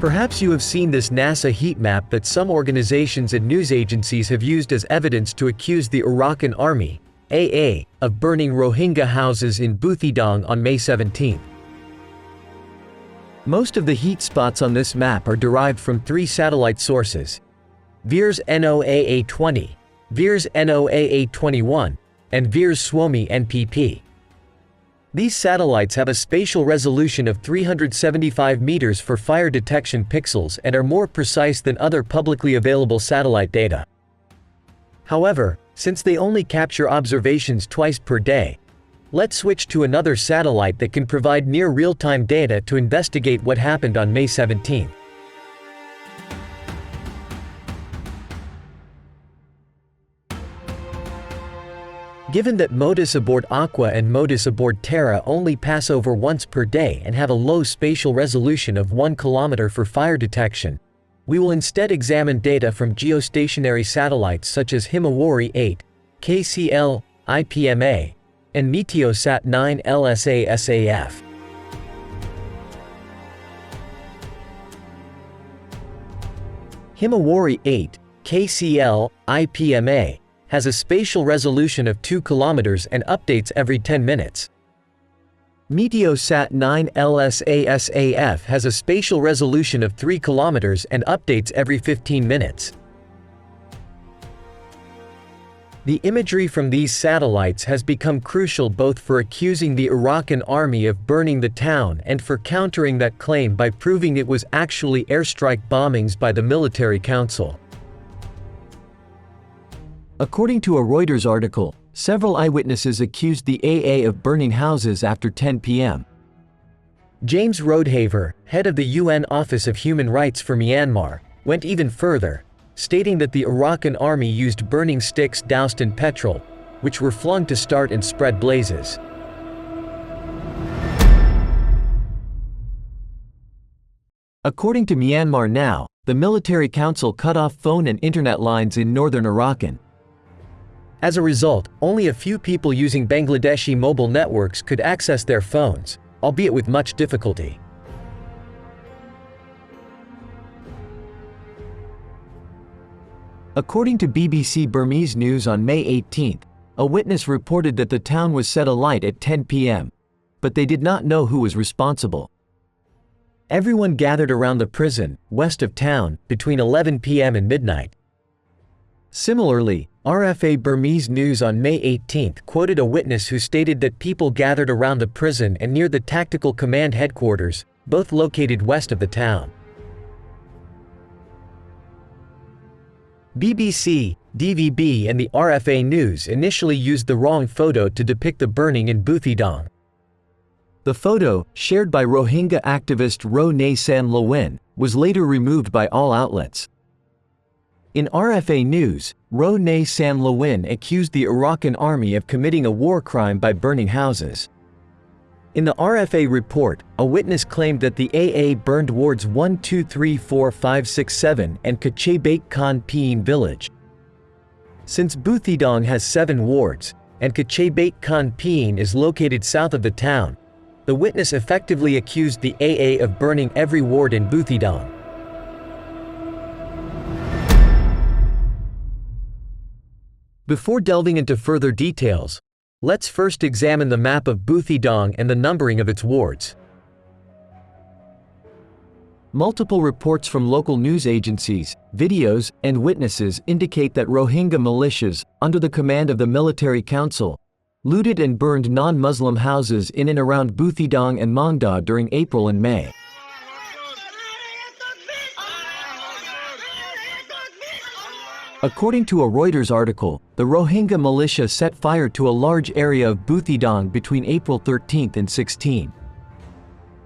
Perhaps you have seen this NASA heat map that some organizations and news agencies have used as evidence to accuse the Arakan Army, AA, of burning Rohingya houses in Buthidaung on May 17. Most of the heat spots on this map are derived from 3 satellite sources: VIIRS NOAA-20, VIIRS NOAA-21, and VIIRS SNOAA-20. These satellites have a spatial resolution of 375 meters for fire detection pixels and are more precise than other publicly available satellite data. However, since they only capture observations twice per day, let's switch to another satellite that can provide near real-time data to investigate what happened on May 17. Given that MODIS aboard Aqua and MODIS aboard Terra only pass over once per day and have a low spatial resolution of 1 kilometer for fire detection, we will instead examine data from geostationary satellites such as VIIRS 8, IPMA, and Meteosat-9 LSA SAF. VIIRS 8, IPMA, has a spatial resolution of 2 kilometers and updates every 10 minutes. Meteosat-9 LSA SAF has a spatial resolution of 3 kilometers and updates every 15 minutes. The imagery from these satellites has become crucial both for accusing the Arakan Army of burning the town and for countering that claim by proving it was actually airstrike bombings by the military council. According to a Reuters article, several eyewitnesses accused the AA of burning houses after 10 p.m. James Rodehaver, head of the UN Office of Human Rights for Myanmar, went even further, stating that the Arakan Army used burning sticks doused in petrol, which were flung to start and spread blazes. According to Myanmar Now, the military council cut off phone and internet lines in northern Arakan. As a result, only a few people using Bangladeshi mobile networks could access their phones, albeit with much difficulty. According to BBC Burmese News on May 18, a witness reported that the town was set alight at 10 p.m., but they did not know who was responsible. Everyone gathered around the prison, west of town, between 11 p.m. and midnight. Similarly, RFA Burmese News on May 18 quoted a witness who stated that people gathered around the prison and near the Tactical Command headquarters, both located west of the town. BBC, DVB and the RFA News initially used the wrong photo to depict the burning in Buthidaung. The photo, shared by Rohingya activist Ro Nay San Lawin, was later removed by all outlets. In RFA News, Ro Nay San Lawin accused the Arakan Army of committing a war crime by burning houses. In the RFA report, a witness claimed that the AA burned wards 1, 2, 3, 4, 5, 6, 7 and Kachay Khan Peen village. Since Buthidaung has 7 wards, and Kachay Khan Peen is located south of the town, the witness effectively accused the AA of burning every ward in Buthidaung. Before delving into further details, let's first examine the map of Buthidaung and the numbering of its wards. Multiple reports from local news agencies, videos, and witnesses indicate that Rohingya militias, under the command of the military council, looted and burned non-Muslim houses in and around Buthidaung and Mongda during April and May. According to a Reuters article, the Rohingya militia set fire to a large area of Buthidaung between April 13 and 16.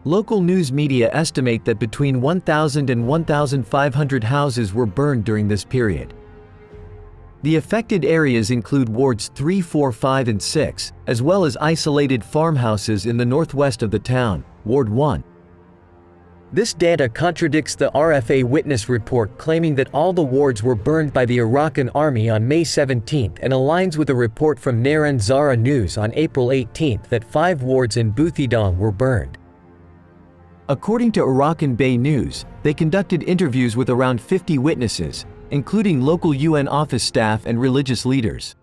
Local news media estimate that between 1,000 and 1,500 houses were burned during this period. The affected areas include wards 3, 4, 5 and 6, as well as isolated farmhouses in the northwest of the town, Ward 1. This data contradicts the RFA witness report claiming that all the wards were burned by the Arakan Army on May 17 and aligns with a report from Naran Zara News on April 18 that 5 wards in Buthidaung were burned. According to Arakan Bay News, they conducted interviews with around 50 witnesses, including local UN office staff and religious leaders.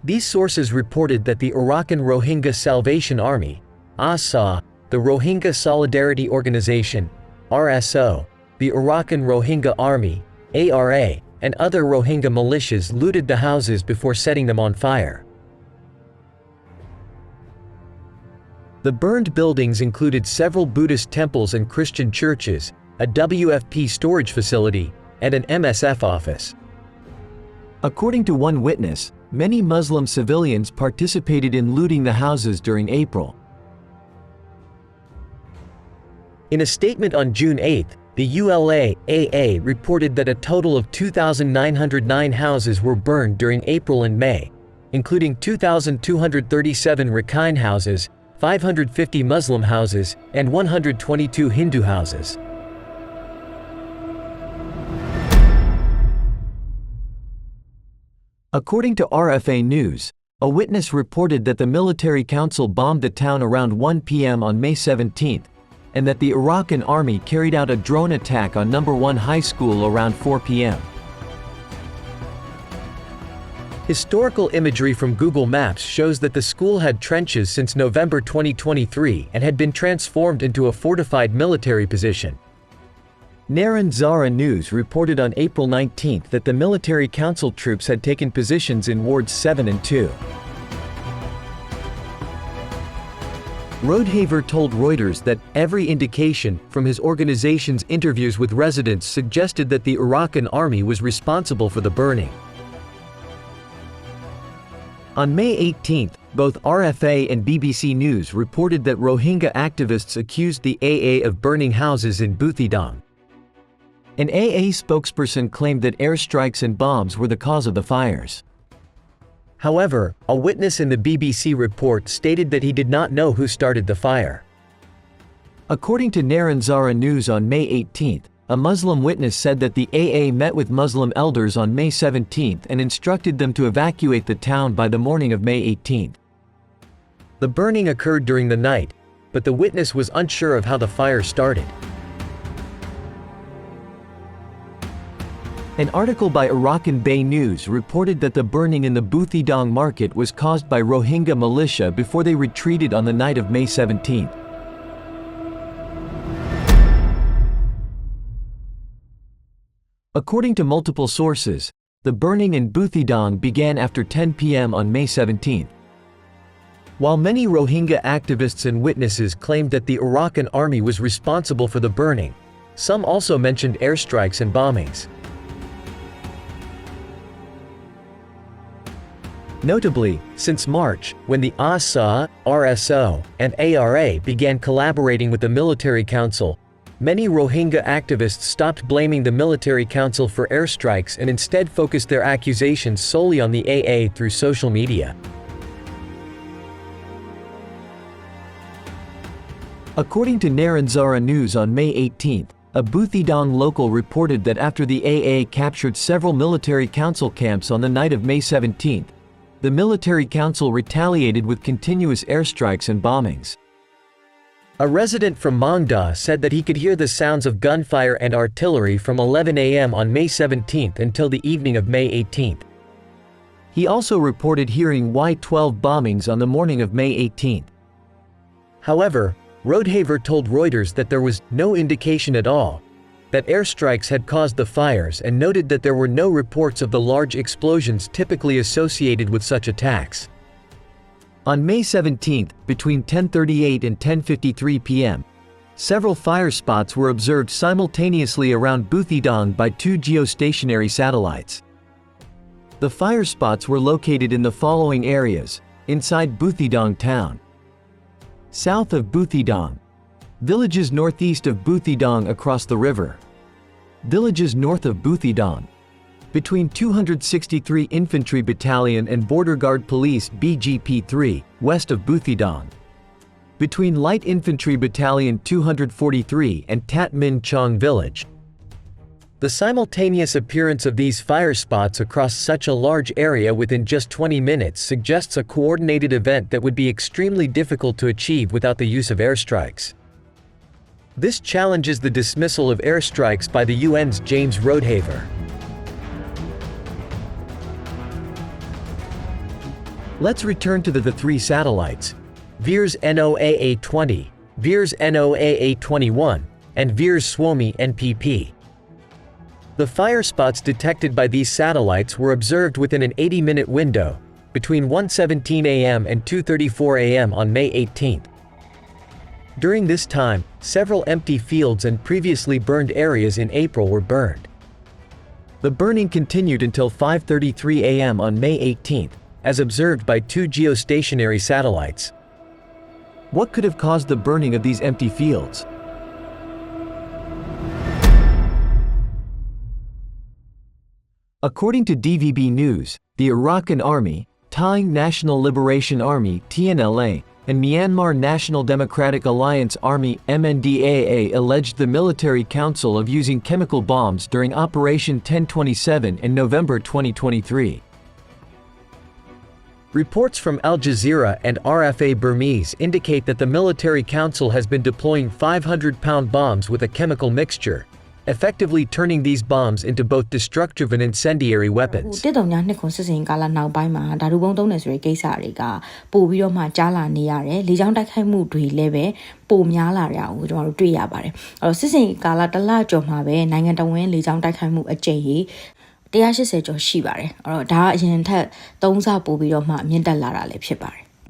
These sources reported that the Arakan Rohingya Salvation Army, ASA, the Rohingya Solidarity Organization, RSO, the Arakan Rohingya Army, ARA, and other Rohingya militias looted the houses before setting them on fire. The burned buildings included several Buddhist temples and Christian churches, a WFP storage facility, and an MSF office. According to one witness, many Muslim civilians participated in looting the houses during April. In a statement on June 8, the ULA-AA reported that a total of 2,909 houses were burned during April and May, including 2,237 Rakhine houses, 550 Muslim houses, and 122 Hindu houses. According to RFA News, a witness reported that the military council bombed the town around 1 p.m. on May 17, and that the Arakan Army carried out a drone attack on No. 1 High School around 4 p.m. Historical imagery from Google Maps shows that the school had trenches since November 2023 and had been transformed into a fortified military position. Naranjara News reported on April 19 that the military council troops had taken positions in Wards 7 and 2. Rohingya told Reuters that every indication from his organization's interviews with residents suggested that the Arakan Army was responsible for the burning. On May 18, both RFA and BBC News reported that Rohingya activists accused the AA of burning houses in Buthidaung. An AA spokesperson claimed that airstrikes and bombs were the cause of the fires. However, a witness in the BBC report stated that he did not know who started the fire. According to Naranjara News on May 18, a Muslim witness said that the AA met with Muslim elders on May 17 and instructed them to evacuate the town by the morning of May 18. The burning occurred during the night, but the witness was unsure of how the fire started. An article by Arakan Bay News reported that the burning in the Buthidaung market was caused by Rohingya militia before they retreated on the night of May 17. According to multiple sources, the burning in Buthidaung began after 10 p.m. on May 17. While many Rohingya activists and witnesses claimed that the Arakan Army was responsible for the burning, some also mentioned airstrikes and bombings. Notably, since March, when the ASA, RSO, and ARA began collaborating with the military council, many Rohingya activists stopped blaming the military council for airstrikes and instead focused their accusations solely on the AA through social media. According to Naranjara News on May 18, a Buthidaung local reported that after the AA captured several military council camps on the night of May 17, the military council retaliated with continuous airstrikes and bombings. A resident from Mongda said that he could hear the sounds of gunfire and artillery from 11 a.m. on May 17 until the evening of May 18. He also reported hearing Y-12 bombings on the morning of May 18. However, Rohingya told Reuters that there was no indication at all that airstrikes had caused the fires and noted that there were no reports of the large explosions typically associated with such attacks. On May 17, between 10:38 and 10:53 p.m., several fire spots were observed simultaneously around Buthidaung by 2 geostationary satellites. The fire spots were located in the following areas: inside Buthidaung town, south of Buthidaung, villages northeast of Buthidaung across the river, villages north of Buthidaung, between 263 Infantry Battalion and Border Guard Police BGP-3, west of Buthidaung, between Light Infantry Battalion 243 and Tat Min Chong village. The simultaneous appearance of these fire spots across such a large area within just 20 minutes suggests a coordinated event that would be extremely difficult to achieve without the use of airstrikes. This challenges the dismissal of airstrikes by the UN's James Rohraver. Let's return to the 3 satellites: VIIRS NOAA-20, VIIRS NOAA-21, and VIIRS SNOAA-20. The fire spots detected by these satellites were observed within an 80-minute window, between 1:17 a.m. and 2:34 a.m. on May 18. During this time, several empty fields and previously burned areas in April were burned. The burning continued until 5:33 a.m. on May 18, as observed by 2 geostationary satellites. What could have caused the burning of these empty fields? According to DVB News, the Arakan Army, Thai National Liberation Army (TNLA), and Myanmar National Democratic Alliance Army (MNDAA) alleged the Military Council of using chemical bombs during Operation 1027 in November 2023. Reports from Al Jazeera and RFA Burmese indicate that the Military Council has been deploying 500-pound bombs with a chemical mixture, effectively turning these bombs into both destructive and incendiary weapons.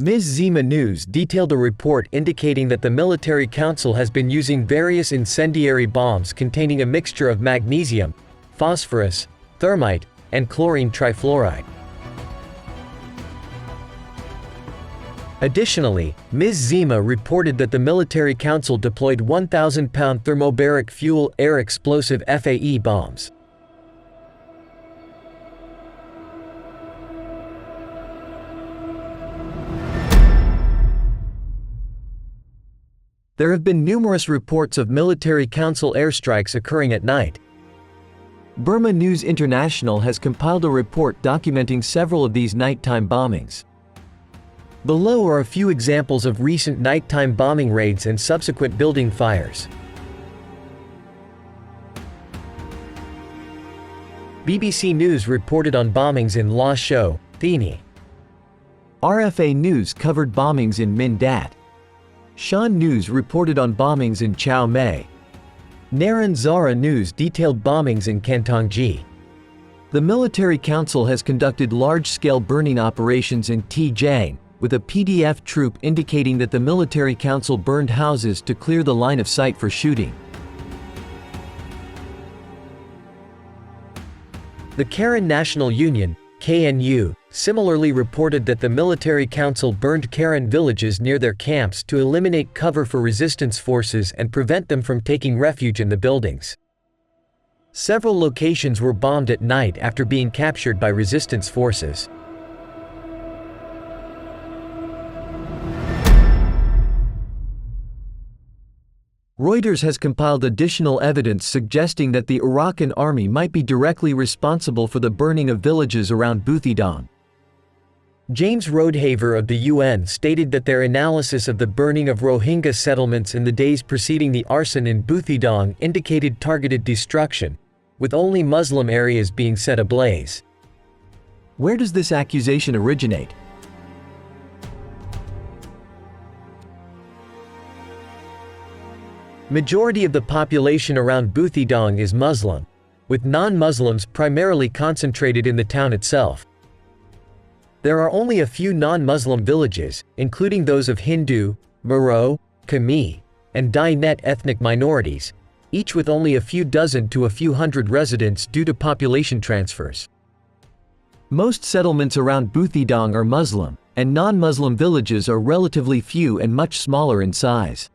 Ms. Zima News detailed a report indicating that the Military Council has been using various incendiary bombs containing a mixture of magnesium, phosphorus, thermite, and chlorine trifluoride. Additionally, Ms. Zima reported that the Military Council deployed 1,000-pound thermobaric fuel air explosive FAE bombs. There have been numerous reports of Military Council airstrikes occurring at night. Burma News International has compiled a report documenting several of these nighttime bombings. Below are a few examples of recent nighttime bombing raids and subsequent building fires. BBC News reported on bombings in La Chaux, Thini. RFA News covered bombings in Min Dat. Shan News reported on bombings in Chao Mai. Naran Zara News detailed bombings in Kantongji. The Military Council has conducted large-scale burning operations in Tijiang, with a PDF troop indicating that the Military Council burned houses to clear the line of sight for shooting. The Karen National Union, KNU, similarly reported that the Military Council burned Karen villages near their camps to eliminate cover for resistance forces and prevent them from taking refuge in the buildings. Several locations were bombed at night after being captured by resistance forces. Reuters has compiled additional evidence suggesting that the Arakan Army might be directly responsible for the burning of villages around Buthidaung. James Rohraver of the UN stated that their analysis of the burning of Rohingya settlements in the days preceding the arson in Buthidaung indicated targeted destruction, with only Muslim areas being set ablaze. Where does this accusation originate? Majority of the population around Buthidaung is Muslim, with non-Muslims primarily concentrated in the town itself. There are only a few non-Muslim villages, including those of Hindu, Maro, Khmer, and Dai Net ethnic minorities, each with only a few dozen to a few hundred residents due to population transfers. Most settlements around Buthidaung are Muslim, and non-Muslim villages are relatively few and much smaller in size.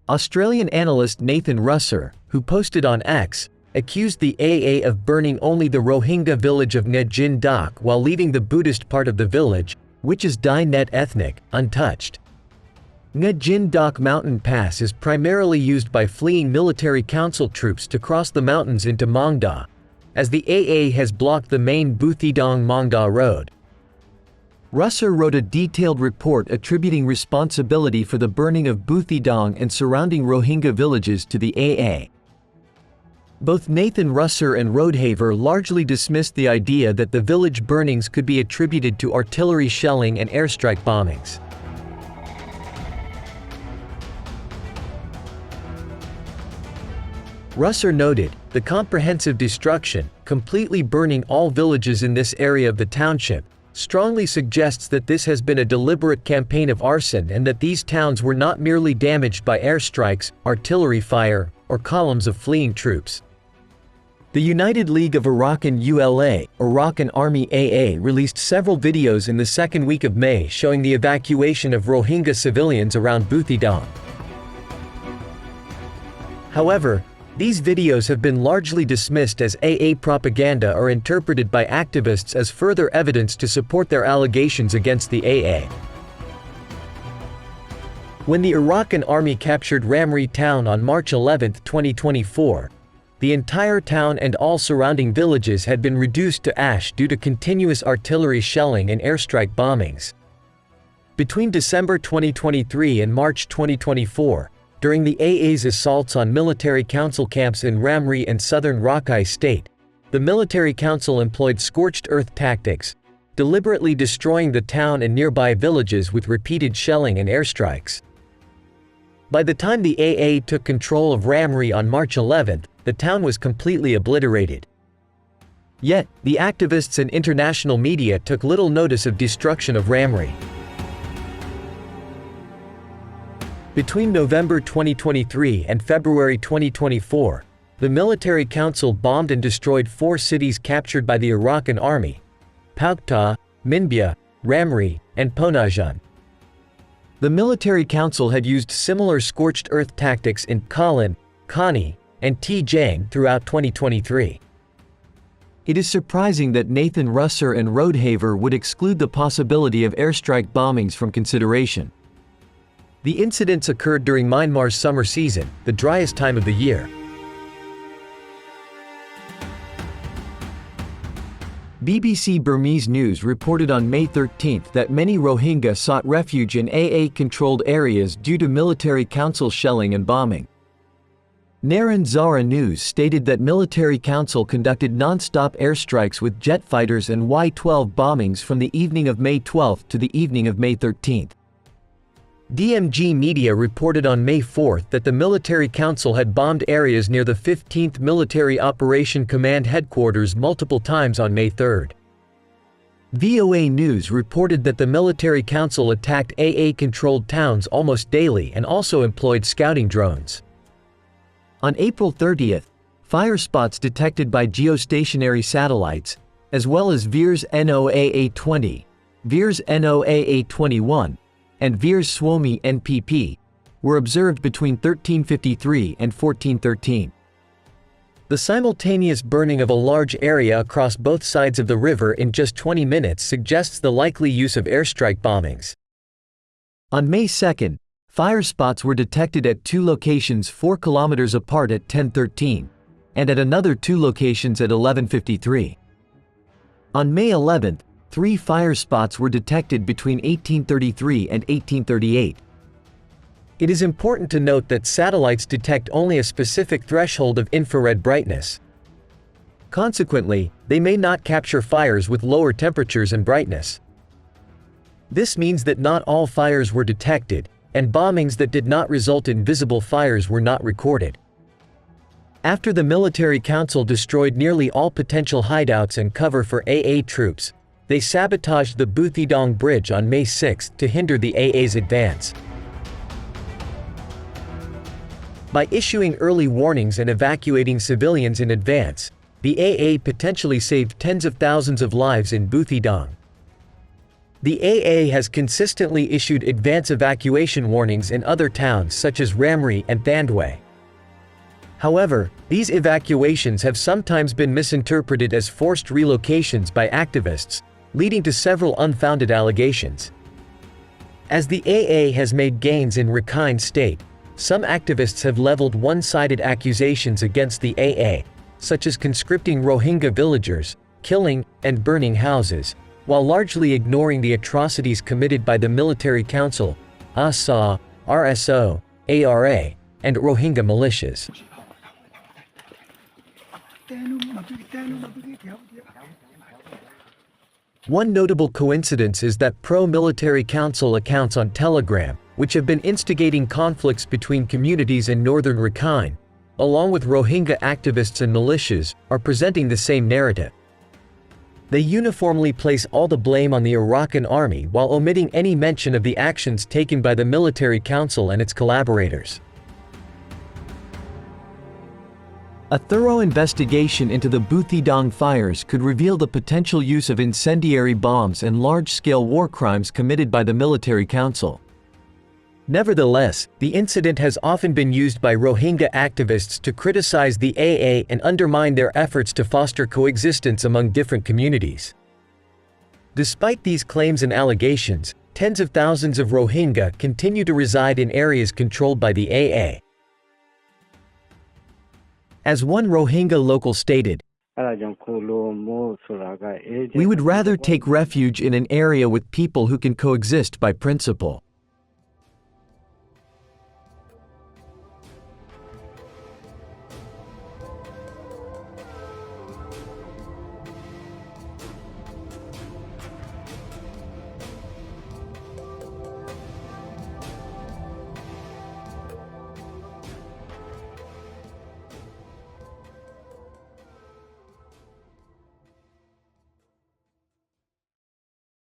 Australian analyst Nathan Russer, who posted on X, accused the AA of burning only the Rohingya village of Ngajin Dak while leaving the Buddhist part of the village, which is Dai Net ethnic, untouched. Ngajin Dak mountain pass is primarily used by fleeing military council troops to cross the mountains into Mongda, as the AA has blocked the main Buthidaung-Mongda road. Russer wrote a detailed report attributing responsibility for the burning of Buthidaung and surrounding Rohingya villages to the AA. Both Nathan Russer and Rodehaver largely dismissed the idea that the village burnings could be attributed to artillery shelling and airstrike bombings. Russer noted, the comprehensive destruction, completely burning all villages in this area of the township, strongly suggests that this has been a deliberate campaign of arson and that these towns were not merely damaged by airstrikes, artillery fire, or columns of fleeing troops. The United League of Arakan ULA, Arakan Army AA released several videos in the second week of May showing the evacuation of Rohingya civilians around Buthidaung. However, these videos have been largely dismissed as AA propaganda or interpreted by activists as further evidence to support their allegations against the AA. When the Arakan Army captured Ramri town on March 11, 2024, the entire town and all surrounding villages had been reduced to ash due to continuous artillery shelling and airstrike bombings. Between December 2023 and March 2024, during the AA's assaults on military council camps in Ramri and southern Rakhine State, the military council employed scorched earth tactics, deliberately destroying the town and nearby villages with repeated shelling and airstrikes. By the time the AA took control of Ramri on March 11, the town was completely obliterated. Yet, the activists and international media took little notice of destruction of Ramri. Between November 2023 and February 2024, the military council bombed and destroyed 4 cities captured by the Arakan Army: Paukta, Minbya, Ramri, and Ponajan. The military council had used similar scorched earth tactics in Kalin, Kani, and Tijang throughout 2023. It is surprising that Nathan Russer and Rodehaver would exclude the possibility of airstrike bombings from consideration. The incidents occurred during Myanmar's summer season, the driest time of the year. BBC Burmese News reported on May 13 that many Rohingya sought refuge in AA-controlled areas due to military council shelling and bombing. Naran Zara News stated that military council conducted non-stop airstrikes with jet fighters and Y-12 bombings from the evening of May 12 to the evening of May 13. DMG Media reported on May 4 that the military council had bombed areas near the 15th Military Operation Command Headquarters multiple times on May 3. VOA News reported that the military council attacked AA-controlled towns almost daily and also employed scouting drones. On April 30, fire spots detected by geostationary satellites, as well as VIIRS NOAA-20, VIIRS NOAA-21, and VIIRS SNOAA-20, were observed between 1353 and 1413. The simultaneous burning of a large area across both sides of the river in just 20 minutes suggests the likely use of airstrike bombings. On May 2, fire spots were detected at 2 locations 4 kilometers apart at 10:13, and at another 2 locations at 11:53. On May 11, 3 fire spots were detected between 1833 and 1838. It is important to note that satellites detect only a specific threshold of infrared brightness. Consequently, they may not capture fires with lower temperatures and brightness. This means that not all fires were detected, and bombings that did not result in visible fires were not recorded. After the military council destroyed nearly all potential hideouts and cover for AA troops, they sabotaged the Buthidaung bridge on May 6 to hinder the AA's advance. By issuing early warnings and evacuating civilians in advance, the AA potentially saved tens of thousands of lives in Buthidaung. The AA has consistently issued advance evacuation warnings in other towns such as Ramri and Thandwe. However, these evacuations have sometimes been misinterpreted as forced relocations by activists, leading to several unfounded allegations. As the AA has made gains in Rakhine State, some activists have leveled one-sided accusations against the AA, such as conscripting Rohingya villagers, killing and burning houses, while largely ignoring the atrocities committed by the Military Council, ASA, RSO, ARA, and Rohingya militias. One notable coincidence is that pro-military council accounts on Telegram, which have been instigating conflicts between communities in northern Rakhine, along with Rohingya activists and militias, are presenting the same narrative. They uniformly place all the blame on the Arakan Army while omitting any mention of the actions taken by the Military Council and its collaborators. A thorough investigation into the Buthidaung fires could reveal the potential use of incendiary bombs and large-scale war crimes committed by the Military Council. Nevertheless, the incident has often been used by Rohingya activists to criticize the AA and undermine their efforts to foster coexistence among different communities. Despite these claims and allegations, tens of thousands of Rohingya continue to reside in areas controlled by the AA. As one Rohingya local stated, "We would rather take refuge in an area with people who can coexist by principle."